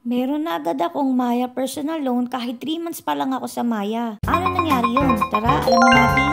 Meron na agad akong Maya personal loan kahit 3 months pa lang ako sa Maya. Ano nangyari yun? Tara, alamin natin.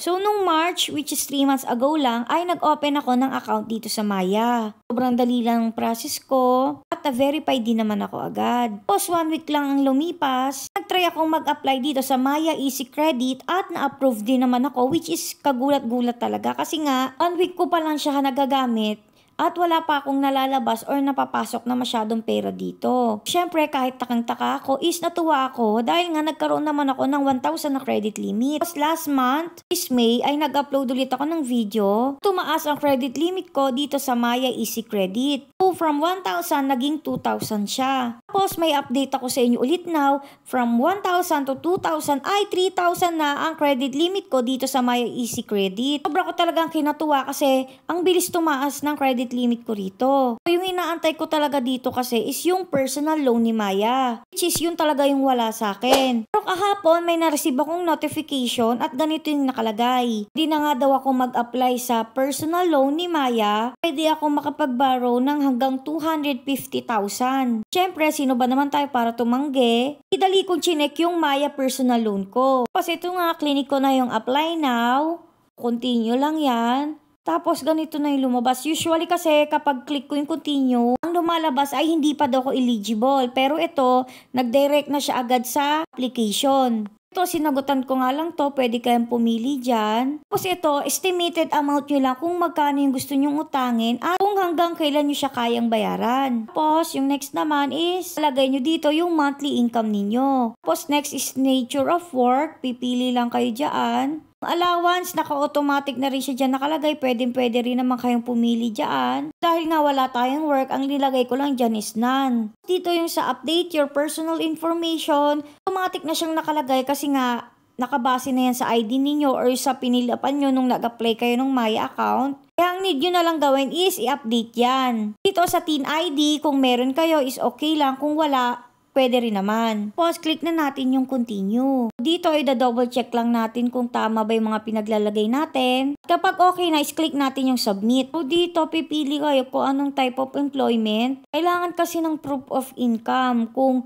So, nung March, which is 3 months ago lang, ay nag-open ako ng account dito sa Maya. Sobrang dali lang ang process ko at na-verify din naman ako agad. Tapos 1 week lang ang lumipas, nag-try akong mag-apply dito sa Maya Easy Credit at na-approve din naman ako, which is kagulat-gulat talaga kasi nga 1 week ko pa lang siya nagagamit. At wala pa akong nalalabas or napapasok na masyadong pera dito. Siyempre, kahit takang-taka ako, is natuwa ako dahil nga nagkaroon naman ako ng 1,000 na credit limit. Tapos last month, this May, ay nag-upload ulit ako ng video. Tumaas ang credit limit ko dito sa Maya Easy Credit. So, from 1,000, naging 2,000 siya. Tapos may update ako sa inyo ulit now. From 1,000 to 2,000 ay 3,000 na ang credit limit ko dito sa Maya Easy Credit. Sobra ko talagang kinatuwa kasi ang bilis tumaas ng credit limit ko rito. So, yung inaantay ko talaga dito kasi is yung personal loan ni Maya. Which is yun talaga yung wala sa akin. Pero kahapon may na-receive akong notification at ganito yung nakalagay. Hindi na nga daw ako mag-apply sa personal loan ni Maya. Pwede ako makapag-borrow ng hanggang 250,000. Siyempre, sino ba naman tayo para tumanggi? Idali kong chinek yung Maya personal loan ko. Kasi ito nga, clinic ko na yung apply now. Continue lang yan. Tapos ganito na yung lumabas. Usually kasi kapag click ko yung continue, ang lumalabas ay hindi pa daw ako eligible. Pero ito, nag-direct na siya agad sa application. Ito, sinagutan ko nga lang to, pwede kayong pumili dyan. Tapos ito, estimated amount nyo lang kung magkano yung gusto nyong utangin at kung hanggang kailan nyo siya kayang bayaran. Tapos, yung next naman is, lagay nyo dito yung monthly income ninyo. Tapos, next is nature of work, pipili lang kayo dyan. Allowance, naka-automatic na rin siya dyan nakalagay. Pwede rin naman kayong pumili dyan. Dahil nga wala tayong work, ang nilagay ko lang dyan is none. Dito yung sa update your personal information, automatic na siyang nakalagay kasi nga nakabase na yan sa ID ninyo or sa pinilapan nyo nung nag-apply kayo ng Maya account. Kaya ang need nyo na lang gawin is i-update yan. Dito sa TIN ID, kung meron kayo is okay lang. Kung wala, pwede rin naman. Tapos, click na natin yung continue. Dito, i-double check lang natin kung tama ba yung mga pinaglalagay natin. Kapag okay na, is-click natin yung submit. So, dito, pipili kayo kung anong type of employment. Kailangan kasi ng proof of income. Kung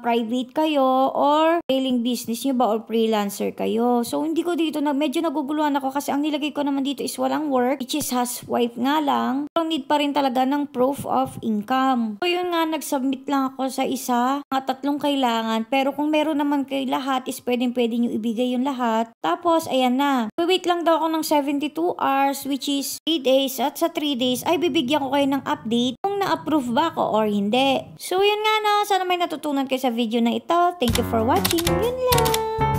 private kayo or trailing business nyo ba or freelancer kayo. So, hindi ko dito medyo naguguluhan ako kasi ang nilagay ko naman dito is walang work, which is housewife nga lang. Pero need pa rin talaga ng proof of income. So, yun nga, nag-submit lang ako sa isa. Mga 3 kailangan. Pero kung meron naman kayo lahat, is pwede nyo ibigay yung lahat. Tapos, ayan na. Wait lang daw ako ng 72 hours, which is 3 days. At sa 3 days, ay bibigyan ko kayo ng update kung na-approve ba ako or hindi. So, yun nga na. Sana may natutunan kayo sa video na ito. Thank you for watching. Yun lang.